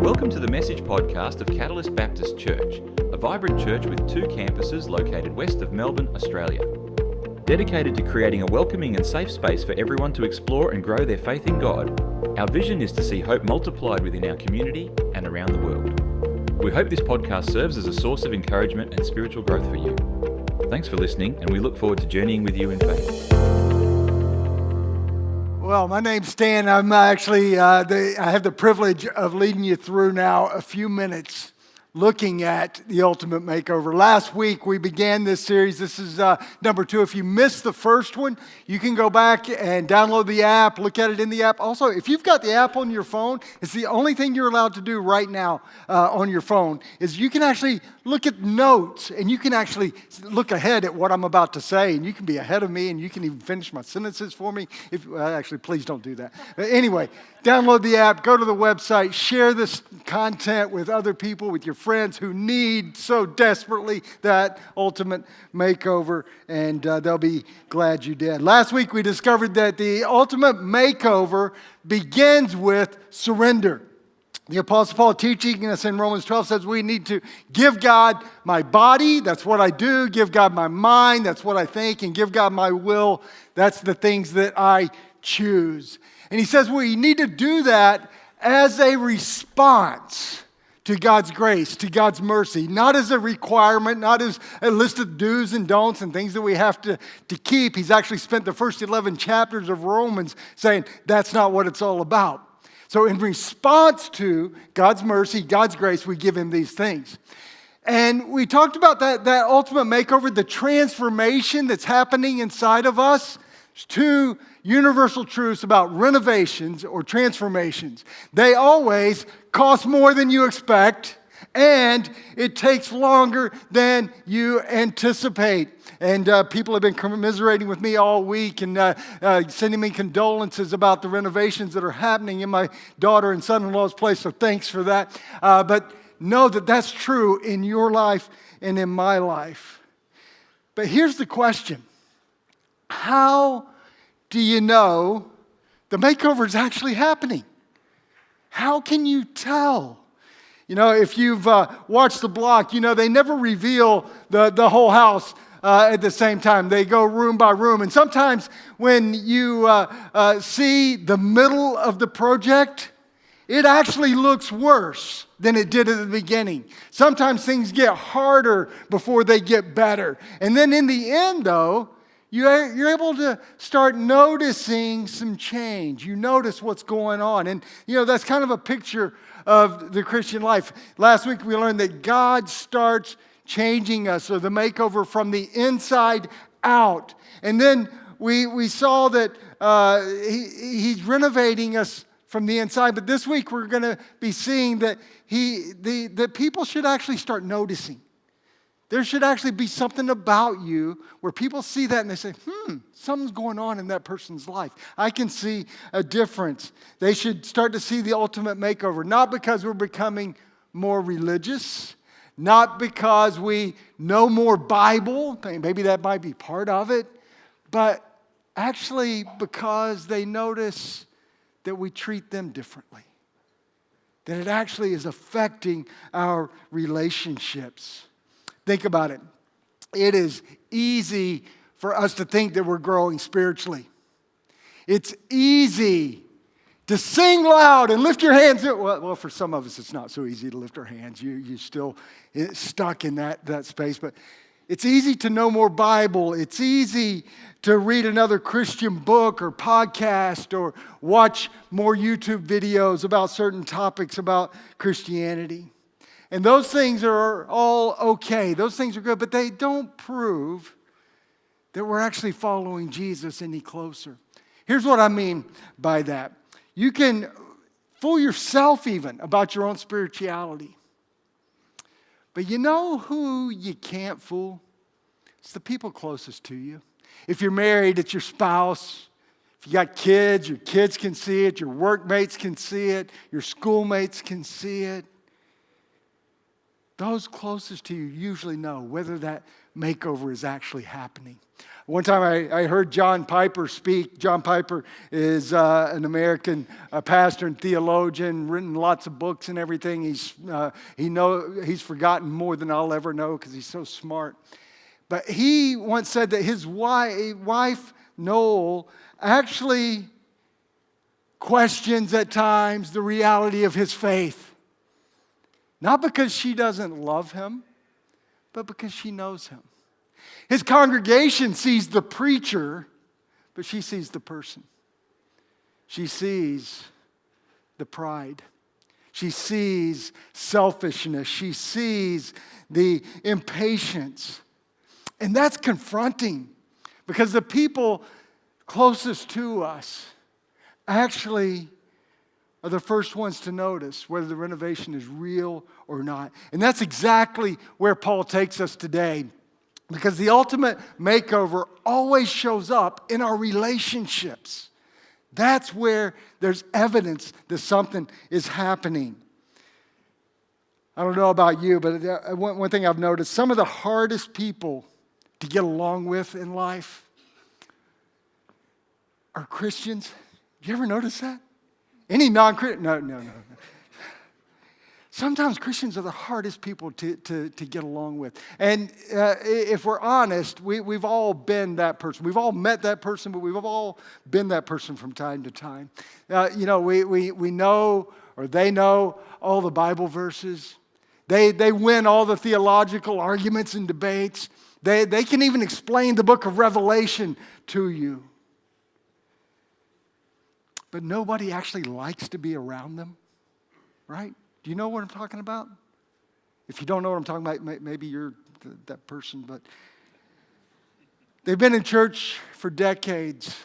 Welcome to the Message podcast of Catalyst Baptist Church, a vibrant church with 2 campuses located west of Melbourne, Australia. Dedicated to creating a welcoming and safe space for everyone to explore and grow their faith in God, our vision is to see hope multiplied within our community and around the world. We hope this podcast serves as a source of encouragement and spiritual growth for you. Thanks for listening, and we look forward to journeying with you in faith. Well, my name's Stan. I'm actually, I have the privilege of leading you through now a few minutes looking at the ultimate makeover. Last week, we began this series. This is number 2. If you missed the first one, you can go back and download the app, look at it in the app. Also, if you've got the app on your phone, it's the only thing you're allowed to do right now on your phone is you can actually look at notes, and you can actually look ahead at what I'm about to say, and you can be ahead of me, and you can even finish my sentences for me. Actually, please don't do that. But anyway, download the app, go to the website, share this content with other people, with your friends who need so desperately that ultimate makeover, and they'll be glad you did. Last week, we discovered that the ultimate makeover begins with surrender. The Apostle Paul teaching us in Romans 12 says we need to give God my body, that's what I do, give God my mind, that's what I think, and give God my will, that's the things that I choose. And he says we need to do that as a response to God's grace, to God's mercy, not as a requirement, not as a list of do's and don'ts and things that we have to keep. He's actually spent the first 11 chapters of Romans saying that's not what it's all about. So in response to God's mercy, God's grace, we give him these things. And we talked about that ultimate makeover, the transformation that's happening inside of us. There's 2 universal truths about renovations or transformations. They always cost more than you expect, and it takes longer than you anticipate. And people have been commiserating with me all week and sending me condolences about the renovations that are happening in my daughter and son-in-law's place, so thanks for that. But know that that's true in your life and in my life. But here's the question. How do you know the makeover is actually happening? How can you tell? You know, if you've watched The Block, you know they never reveal the whole house at the same time. They go room by room. And sometimes when you see the middle of the project, it actually looks worse than it did at the beginning. Sometimes things get harder before they get better. And then in the end, though, you're able to start noticing some change. You notice what's going on. And, you know, that's kind of a picture of the Christian life. Last week we learned that God starts changing us, or the makeover from the inside out. And then we saw that he's renovating us from the inside. But this week we're going to be seeing that that people should actually start noticing. There should actually be something about you where people see that and they say, something's going on in that person's life. I can see a difference. They should start to see the ultimate makeover, not because we're becoming more religious, not because we know more Bible, maybe that might be part of it, but actually because they notice that we treat them differently, that it actually is affecting our relationships. Think about it. It is easy for us to think that we're growing spiritually. It's easy to sing loud and lift your hands. Well, for some of us, it's not so easy to lift our hands. You're still stuck in that space. But it's easy to know more Bible. It's easy to read another Christian book or podcast or watch more YouTube videos about certain topics about Christianity. And those things are all okay. Those things are good, but they don't prove that we're actually following Jesus any closer. Here's what I mean by that. You can fool yourself even about your own spirituality. But you know who you can't fool? It's the people closest to you. If you're married, it's your spouse. If you got kids, your kids can see it. Your workmates can see it. Your schoolmates can see it. Those closest to you usually know whether that makeover is actually happening. One time I heard John Piper speak. John Piper is an American pastor and theologian, written lots of books and everything. He's forgotten more than I'll ever know because he's so smart. But he once said that his wife Noel, actually questions at times the reality of his faith. Not because she doesn't love him, but because she knows him. His congregation sees the preacher, but she sees the person. She sees the pride. She sees selfishness. She sees the impatience. And that's confronting because the people closest to us actually are the first ones to notice whether the renovation is real or not. And that's exactly where Paul takes us today. Because the ultimate makeover always shows up in our relationships. That's where there's evidence that something is happening. I don't know about you, but one thing I've noticed, some of the hardest people to get along with in life are Christians. You ever notice that? Any non-Christian? No. Sometimes Christians are the hardest people to get along with. And if we're honest, we've all been that person. We've all met that person, but we've all been that person from time to time. We know, or they know, all the Bible verses. They win all the theological arguments and debates. They can even explain the book of Revelation to you. But nobody actually likes to be around them, right? Do you know what I'm talking about? If you don't know what I'm talking about, maybe you're that person. But they've been in church for decades,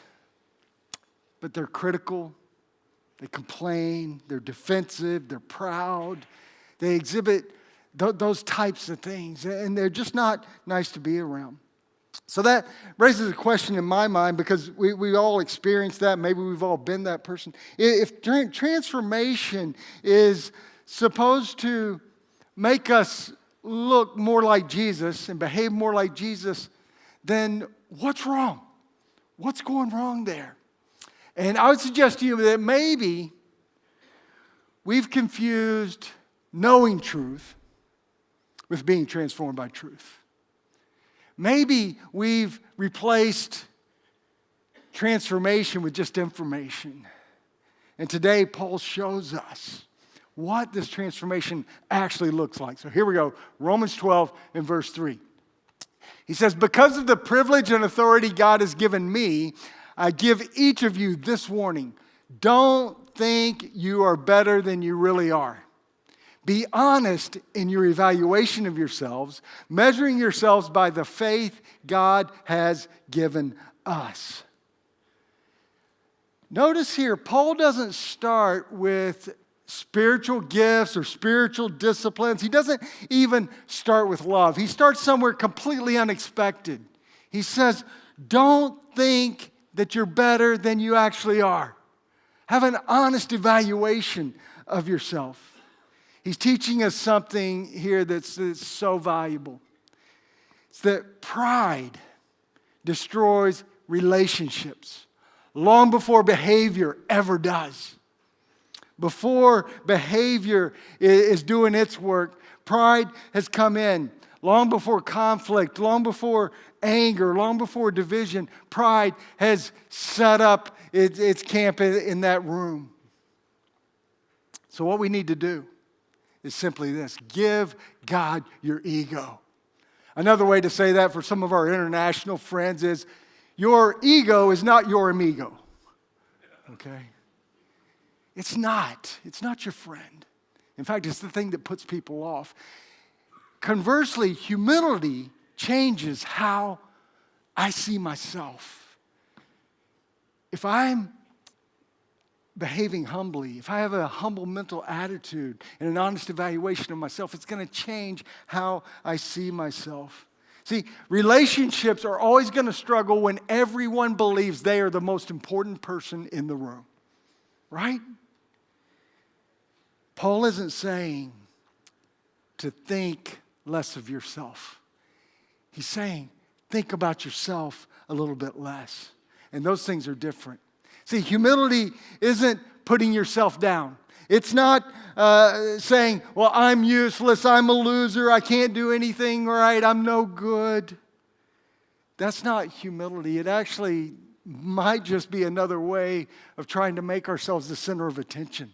but they're critical. They complain. They're defensive. They're proud. They exhibit those types of things, and they're just not nice to be around. So that raises a question in my mind because we all experience that. Maybe we've all been that person. If transformation is supposed to make us look more like Jesus and behave more like Jesus, then what's wrong? What's going wrong there? And I would suggest to you that maybe we've confused knowing truth with being transformed by truth. Maybe we've replaced transformation with just information. And today, Paul shows us what this transformation actually looks like. So here we go, Romans 12 and verse 3. He says, because of the privilege and authority God has given me, I give each of you this warning. Don't think you are better than you really are. Be honest in your evaluation of yourselves, measuring yourselves by the faith God has given us. Notice here, Paul doesn't start with spiritual gifts or spiritual disciplines. He doesn't even start with love. He starts somewhere completely unexpected. He says, don't think that you're better than you actually are. Have an honest evaluation of yourself. He's teaching us something here that's so valuable. It's that pride destroys relationships long before behavior ever does. Before behavior is doing its work, pride has come in. Long before conflict, long before anger, long before division, pride has set up its camp in that room. So what we need to do is simply this: give God your ego. Another way to say that for some of our international friends is, your ego is not your amigo. Okay? It's not. It's not your friend. In fact, it's the thing that puts people off. Conversely, humility changes how I see myself. If I'm behaving humbly, if I have a humble mental attitude and an honest evaluation of myself, it's going to change how I see myself. See, relationships are always going to struggle when everyone believes they are the most important person in the room. Right? Paul isn't saying to think less of yourself. He's saying, think about yourself a little bit less. And those things are different. See, humility isn't putting yourself down. It's not saying, well, I'm useless, I'm a loser, I can't do anything right, I'm no good. That's not humility. It actually might just be another way of trying to make ourselves the center of attention.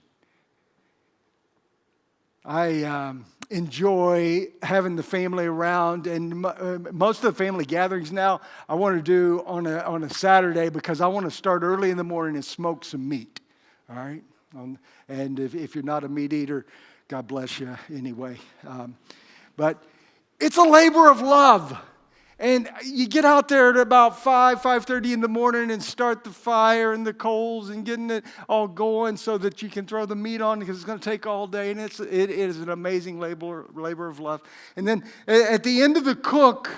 I enjoy having the family around, and most of the family gatherings now I want to do on a Saturday because I want to start early in the morning and smoke some meat. All right? And if you're not a meat eater, God bless you anyway. But it's a labor of love. And you get out there at about 5:30 in the morning and start the fire and the coals and getting it all going so that you can throw the meat on because it's going to take all day. And it is an amazing labor of love. And then at the end of the cook,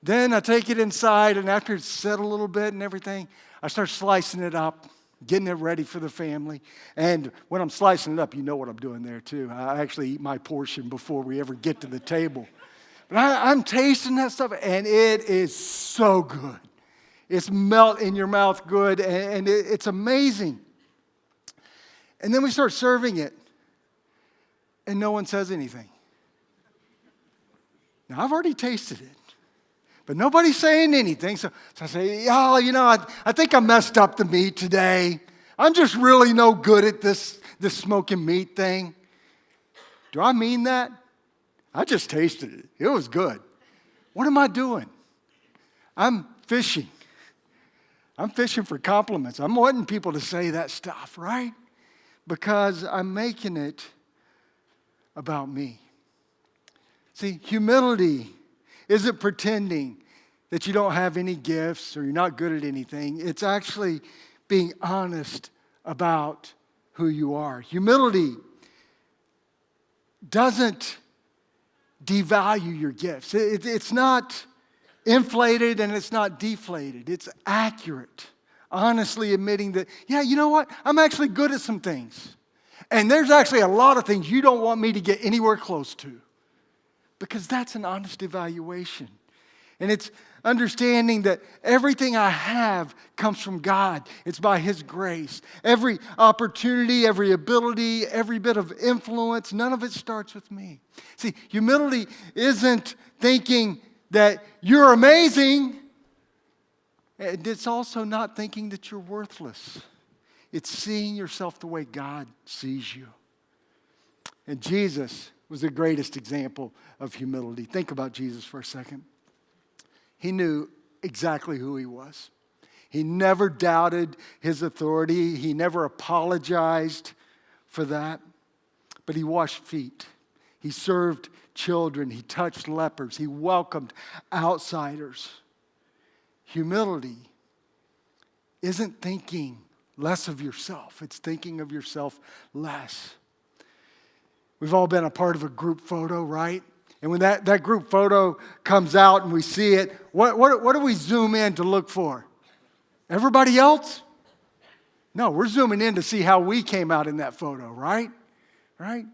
then I take it inside, and after it's set a little bit and everything, I start slicing it up, getting it ready for the family. And when I'm slicing it up, you know what I'm doing there too. I actually eat my portion before we ever get to the table. But I'm tasting that stuff, and it is so good. It's melt in your mouth good, and it's amazing. And then we start serving it, and no one says anything. Now, I've already tasted it, but nobody's saying anything. So I say, I think I messed up the meat today. I'm just really no good at this smoking meat thing. Do I mean that? I just tasted it. It was good. What am I doing? I'm fishing. I'm fishing for compliments. I'm wanting people to say that stuff, right? Because I'm making it about me. See, humility isn't pretending that you don't have any gifts or you're not good at anything. It's actually being honest about who you are. Humility doesn't devalue your gifts. It's not inflated and it's not deflated. It's accurate. Honestly admitting that, you know what? I'm actually good at some things. And there's actually a lot of things you don't want me to get anywhere close to. Because that's an honest evaluation. And it's understanding that everything I have comes from God. It's by His grace. Every opportunity, every ability, every bit of influence, none of it starts with me. See, humility isn't thinking that you're amazing. It's also not thinking that you're worthless. It's seeing yourself the way God sees you. And Jesus was the greatest example of humility. Think about Jesus for a second. He knew exactly who He was. He never doubted His authority. He never apologized for that. But He washed feet. He served children. He touched lepers. He welcomed outsiders. Humility isn't thinking less of yourself. It's thinking of yourself less. We've all been a part of a group photo, right? And when that group photo comes out and we see it, what do we zoom in to look for? Everybody else? No, we're zooming in to see how we came out in that photo, right? Right?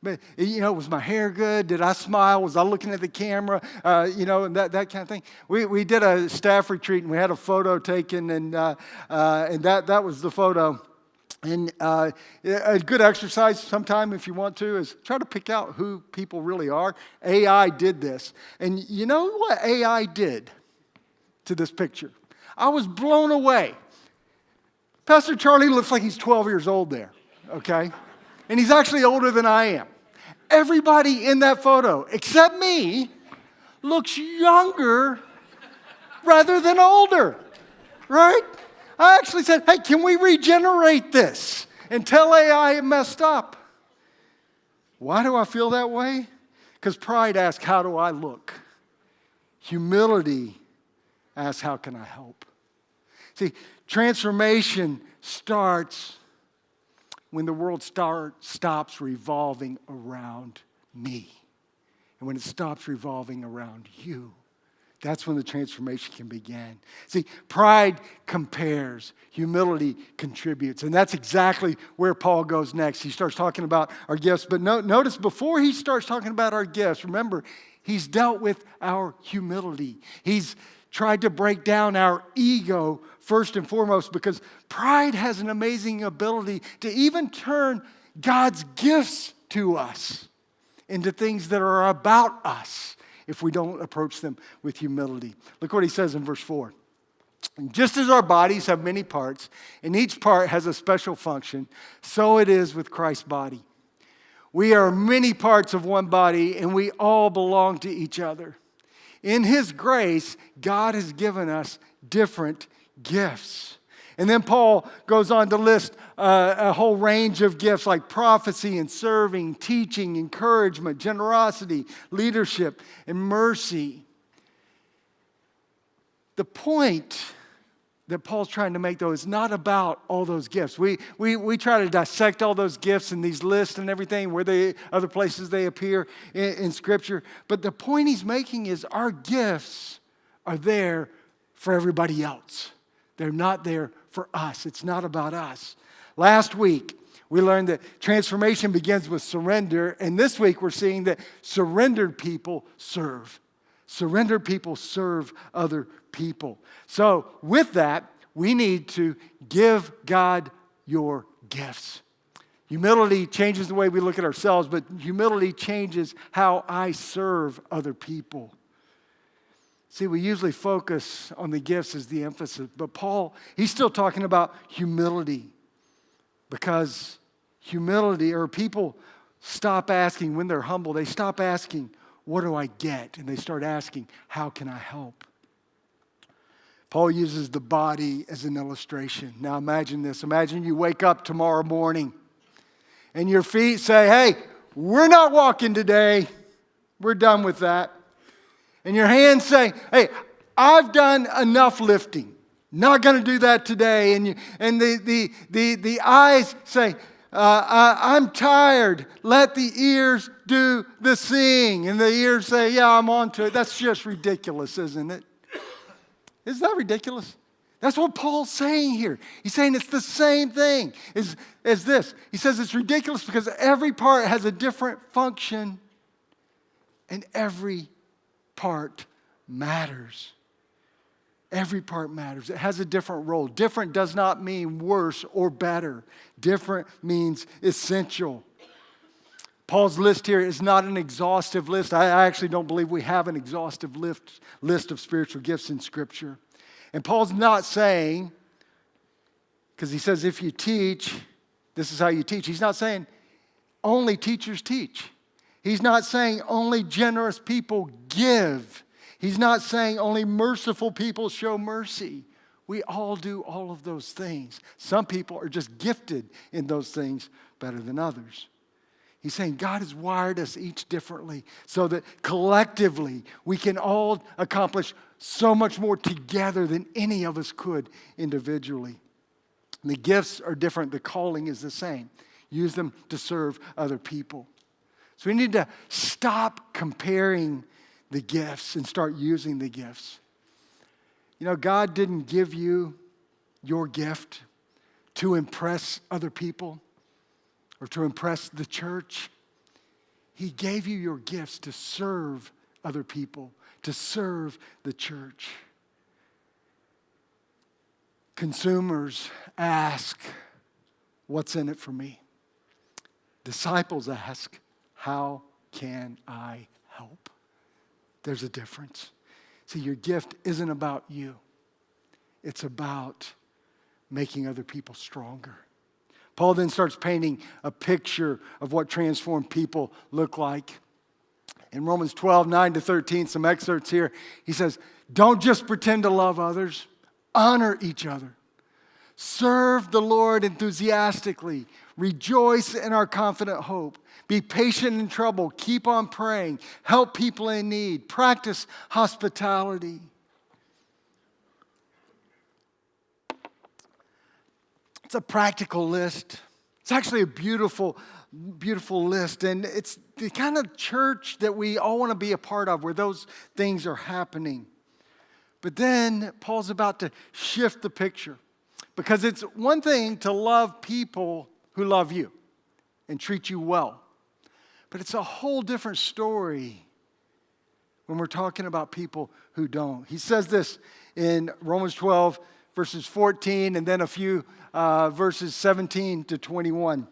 But, was my hair good? Did I smile? Was I looking at the camera? And that kind of thing. We did a staff retreat and we had a photo taken and that was the photo. And a good exercise sometime, if you want to, is try to pick out who people really are. AI did this. And you know what AI did to this picture? I was blown away. Pastor Charlie looks like he's 12 years old there, okay? And he's actually older than I am. Everybody in that photo, except me, looks younger rather than older, right? I actually said, hey, can we regenerate this and tell AI it messed up? Why do I feel that way? Because pride asks, how do I look? Humility asks, how can I help? See, transformation starts when the world stops revolving around me. And when it stops revolving around you. That's when the transformation can begin. See, pride compares, humility contributes. And that's exactly where Paul goes next. He starts talking about our gifts. But notice before he starts talking about our gifts, remember, He's dealt with our humility. He's tried to break down our ego first and foremost, because pride has an amazing ability to even turn God's gifts to us into things that are about us if we don't approach them with humility. Look what he says in verse 4. Just as our bodies have many parts, and each part has a special function, so it is with Christ's body. We are many parts of one body, and we all belong to each other. In His grace, God has given us different gifts. And then Paul goes on to list a whole range of gifts like prophecy and serving, teaching, encouragement, generosity, leadership, and mercy. The point that Paul's trying to make, though, is not about all those gifts. We try to dissect all those gifts in these lists and everything, other places they appear in Scripture. But the point he's making is our gifts are there for everybody else. They're not there for us. It's not about us. Last week, we learned that transformation begins with surrender. And this week, we're seeing that surrendered people serve. Surrendered people serve other people. So with that, we need to give God your gifts. Humility changes the way we look at ourselves, but humility changes how I serve other people. See, we usually focus on the gifts as the emphasis, but Paul, he's still talking about humility, because humility, or people stop asking when they're humble, they stop asking, what do I get? And they start asking, how can I help? Paul uses the body as an illustration. Now imagine this. Imagine you wake up tomorrow morning and your feet say, hey, we're not walking today. We're done with that. And your hands say, hey, I've done enough lifting. Not going to do that today. And the eyes say, I'm tired. Let the ears do the seeing. And the ears say, yeah, I'm on to it. That's just ridiculous, isn't it? Isn't that ridiculous? That's what Paul's saying here. He's saying it's the same thing as this. He says it's ridiculous because every part has a different function and every part matters. Every part matters. It has a different role. Different does not mean worse or better. Different means essential. Paul's list here is not an exhaustive list. I actually don't believe we have an exhaustive list of spiritual gifts in Scripture. And Paul's not saying, because he says if you teach, this is how you teach. He's not saying only teachers teach. He's not saying only generous people give. He's not saying only merciful people show mercy. We all do all of those things. Some people are just gifted in those things better than others. He's saying God has wired us each differently so that collectively we can all accomplish so much more together than any of us could individually. The gifts are different. The calling is the same. Use them to serve other people. So we need to stop comparing the gifts and start using the gifts. You know, God didn't give you your gift to impress other people or to impress the church. He gave you your gifts to serve other people, to serve the church. Consumers ask, what's in it for me? Disciples ask, how can I help? There's a difference. See, your gift isn't about you. It's about making other people stronger. Paul then starts painting a picture of what transformed people look like. In Romans 12, 9-13, some excerpts here, he says, don't just pretend to love others, honor each other. Serve the Lord enthusiastically. Rejoice in our confident hope. Be patient in trouble. Keep on praying. Help people in need. Practice hospitality. It's a practical list. It's actually a beautiful list. And it's the kind of church that we all want to be a part of, where those things are happening. But then Paul's about to shift the picture. Because it's one thing to love people who love you and treat you well. But it's a whole different story when we're talking about people who don't. He says this in Romans 12, verses 14, and then a few verses 17 to 21.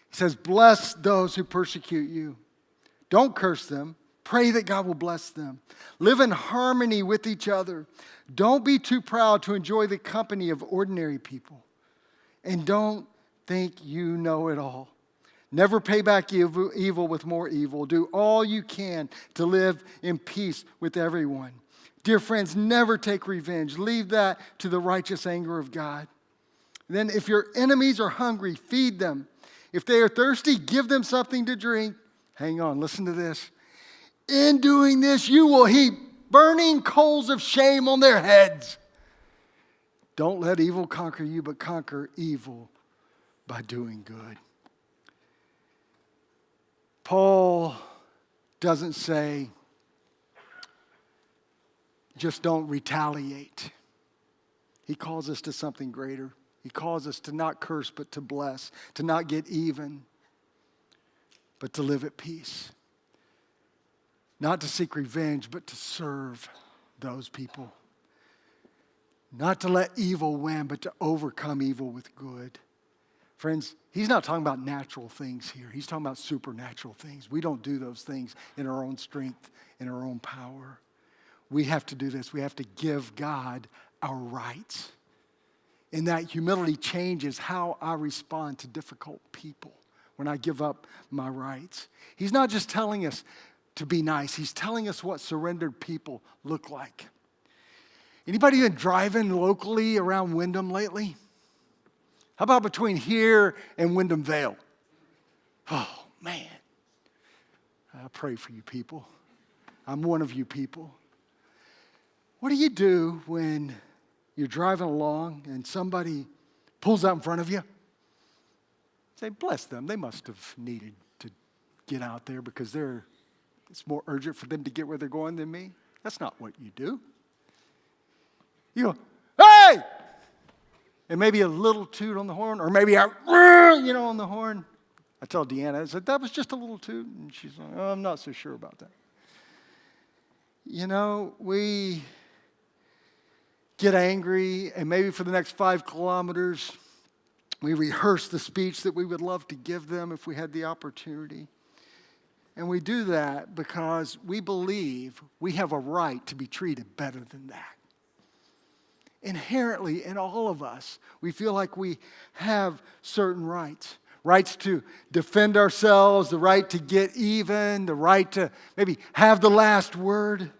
He says, bless those who persecute you. Don't curse them. Pray that God will bless them. Live in harmony with each other. Don't be too proud to enjoy the company of ordinary people. And don't think you know it all. Never pay back evil with more evil. Do all you can to live in peace with everyone. Dear friends, never take revenge. Leave that to the righteous anger of God. Then if your enemies are hungry, feed them. If they are thirsty, give them something to drink. Hang on, listen to this. In doing this, you will heap burning coals of shame on their heads. Don't let evil conquer you, but conquer evil by doing good. Paul doesn't say, just don't retaliate. He calls us to something greater. He calls us to not curse, but to bless, to not get even, but to live at peace. Not to seek revenge, but to serve those people. Not to let evil win, but to overcome evil with good. Friends, he's not talking about natural things here. He's talking about supernatural things. We don't do those things in our own strength, in our own power. We have to do this. We have to give God our rights. And that humility changes how I respond to difficult people when I give up my rights. He's not just telling us to be nice. He's telling us what surrendered people look like. Anybody been driving locally around Wyndham lately? How about between here and Wyndham Vale? Oh, man. I pray for you people. I'm one of you people. What do you do when you're driving along and somebody pulls out in front of you? Say, bless them. They must have needed to get out there because it's more urgent for them to get where they're going than me. That's not what you do. You go, hey! And maybe a little toot on the horn, or maybe on the horn. I tell Deanna, I said, that was just a little toot. And she's like, oh, I'm not so sure about that. We get angry, and maybe for the next 5 kilometers, we rehearse the speech that we would love to give them if we had the opportunity. And we do that because we believe we have a right to be treated better than that. Inherently, in all of us, we feel like we have certain rights. Rights to defend ourselves, the right to get even, the right to maybe have the last word,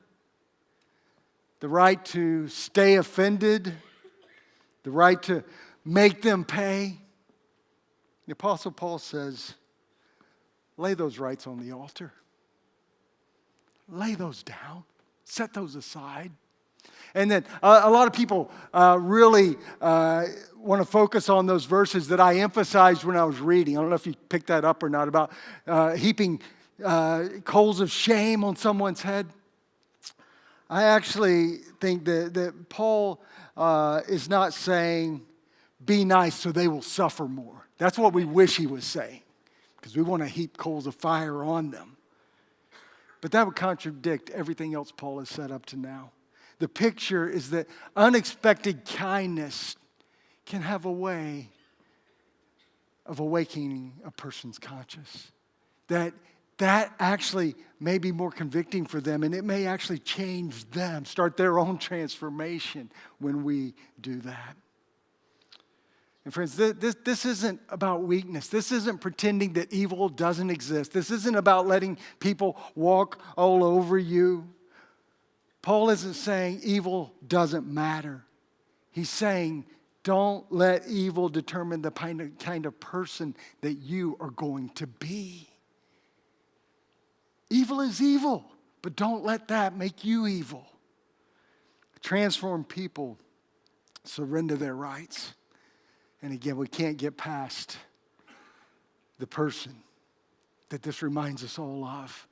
the right to stay offended, the right to make them pay. The Apostle Paul says, lay those rights on the altar. Lay those down. Set those aside. And then a lot of people really want to focus on those verses that I emphasized when I was reading. I don't know if you picked that up or not, about heaping coals of shame on someone's head. I actually think that Paul is not saying, be nice so they will suffer more. That's what we wish he was saying, because we want to heap coals of fire on them. But that would contradict everything else Paul has said up to now. The picture is that unexpected kindness can have a way of awakening a person's conscience. That actually may be more convicting for them, and it may actually change them, start their own transformation when we do that. And friends, this isn't about weakness. This isn't pretending that evil doesn't exist. This isn't about letting people walk all over you. Paul isn't saying evil doesn't matter. He's saying don't let evil determine the kind of person that you are going to be. Evil is evil, but don't let that make you evil. Transformed people surrender their rights. And again, we can't get past the person that this reminds us all of.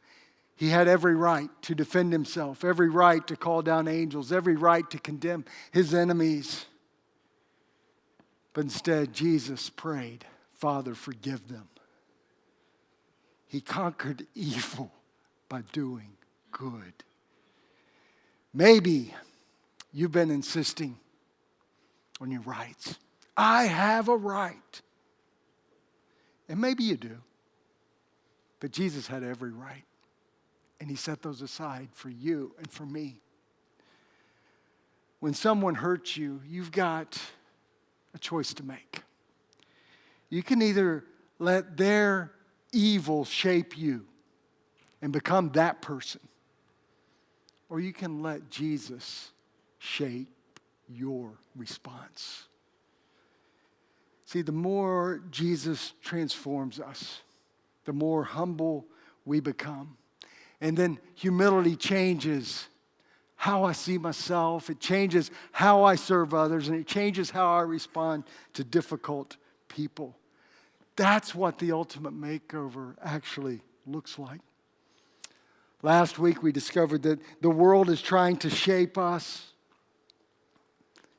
He had every right to defend himself, every right to call down angels, every right to condemn his enemies. But instead, Jesus prayed, Father, forgive them. He conquered evil by doing good. Maybe you've been insisting on your rights. I have a right. And maybe you do. But Jesus had every right. And he set those aside for you and for me. When someone hurts you, you've got a choice to make. You can either let their evil shape you and become that person, or you can let Jesus shape your response. See, the more Jesus transforms us, the more humble we become. And then humility changes how I see myself. It changes how I serve others, and it changes how I respond to difficult people. That's what the ultimate makeover actually looks like. Last week we discovered that the world is trying to shape us.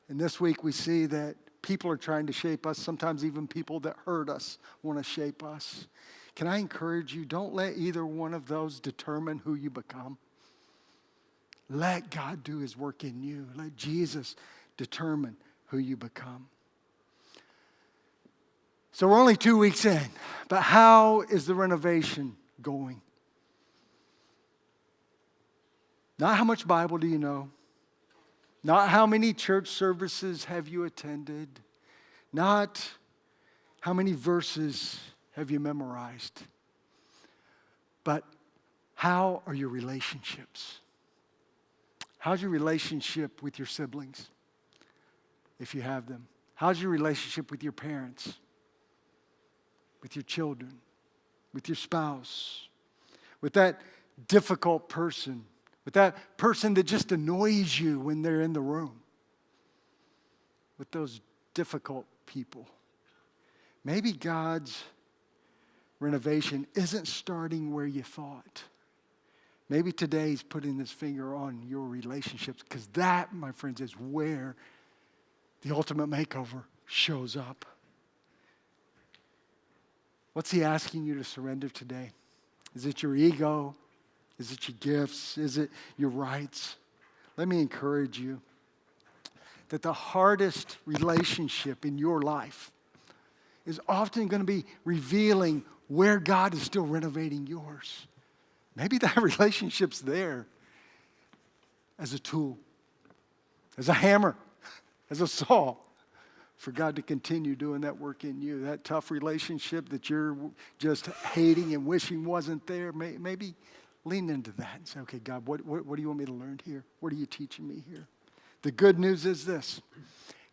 And this week we see that people are trying to shape us. Sometimes even people that hurt us want to shape us. Can I encourage you, don't let either one of those determine who you become. Let God do his work in you. Let Jesus determine who you become. So we're only 2 weeks in, but how is the renovation going? Not how much Bible do you know. Not how many church services have you attended. Not how many verses have you memorized. But how are your relationships? How's your relationship with your siblings, if you have them? How's your relationship with your parents, with your children, with your spouse, with that difficult person, with that person that just annoys you when they're in the room, with those difficult people? Maybe God's renovation isn't starting where you thought. Maybe today he's putting his finger on your relationships, because that, my friends, is where the ultimate makeover shows up. What's he asking you to surrender today? Is it your ego? Is it your gifts? Is it your rights? Let me encourage you that the hardest relationship in your life is often going to be revealing where God is still renovating yours. Maybe that relationship's there as a tool, as a hammer, as a saw for God to continue doing that work in you. That tough relationship that you're just hating and wishing wasn't there, maybe lean into that and say, okay, God, what do you want me to learn here? What are you teaching me here? The good news is this: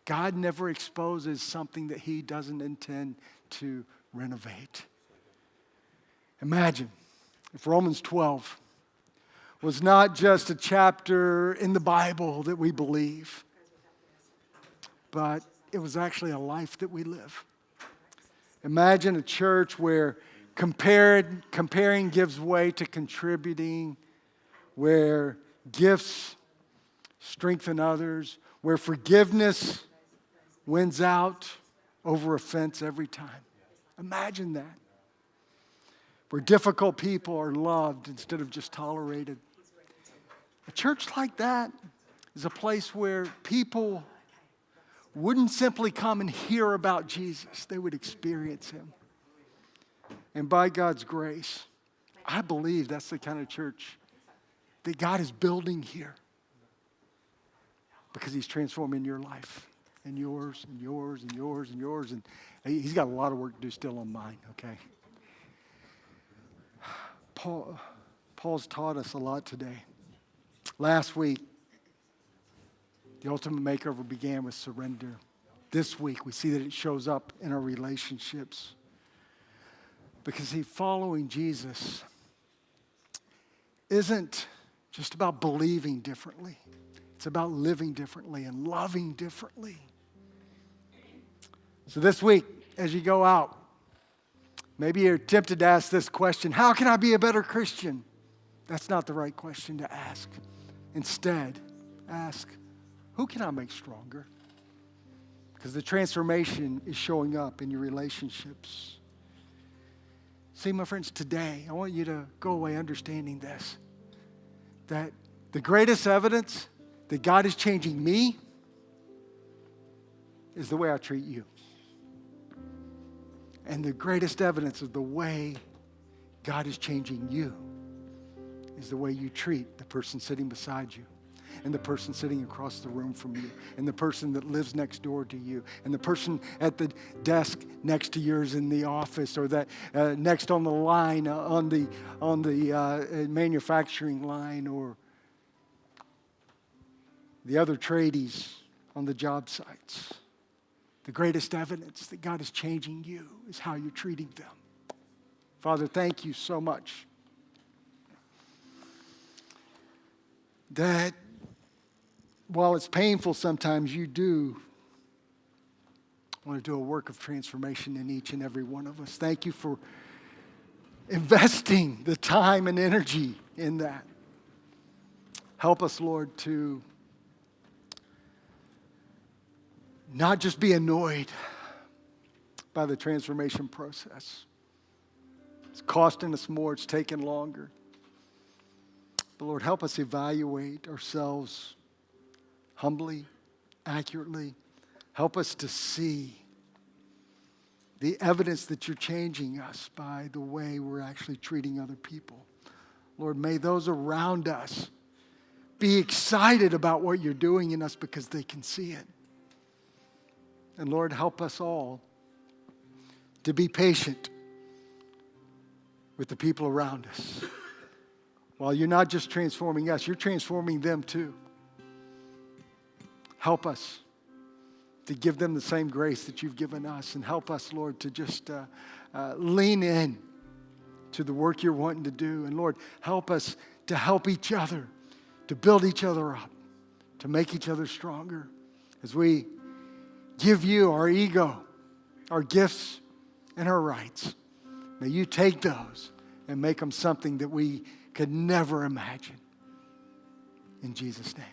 God never exposes something that he doesn't intend to renovate. Imagine if Romans 12 was not just a chapter in the Bible that we believe, but it was actually a life that we live. Imagine a church where comparing gives way to contributing, where gifts strengthen others, where forgiveness wins out over offense every time. Imagine that. Where difficult people are loved instead of just tolerated. A church like that is a place where people wouldn't simply come and hear about Jesus, they would experience him. And by God's grace, I believe that's the kind of church that God is building here, because he's transforming your life and yours and yours and yours and yours. And he's got a lot of work to do still on mine, okay? Paul's taught us a lot today. Last week, the ultimate makeover began with surrender. This week, we see that it shows up in our relationships. Because following Jesus isn't just about believing differently. It's about living differently and loving differently. So this week, as you go out, maybe you're tempted to ask this question: how can I be a better Christian? That's not the right question to ask. Instead, ask, who can I make stronger? Because the transformation is showing up in your relationships. See, my friends, today, I want you to go away understanding this: that the greatest evidence that God is changing me is the way I treat you. And the greatest evidence of the way God is changing you is the way you treat the person sitting beside you, and the person sitting across the room from you, and the person that lives next door to you, and the person at the desk next to yours in the office, or that next on the line, on the manufacturing line, or the other tradies on the job sites. The greatest evidence that God is changing you is how you're treating them. Father, thank you so much that while it's painful sometimes, you do want to do a work of transformation in each and every one of us. Thank you for investing the time and energy in that. Help us, Lord, to not just be annoyed by the transformation process. It's costing us more, it's taking longer. But Lord, help us evaluate ourselves humbly, accurately. Help us to see the evidence that you're changing us by the way we're actually treating other people. Lord, may those around us be excited about what you're doing in us because they can see it. And Lord, help us all to be patient with the people around us. While you're not just transforming us, you're transforming them too. Help us to give them the same grace that you've given us. And help us, Lord, to just lean in to the work you're wanting to do. And Lord, help us to help each other, to build each other up, to make each other stronger as we give you our ego, our gifts, and our rights. May you take those and make them something that we could never imagine. In Jesus' name.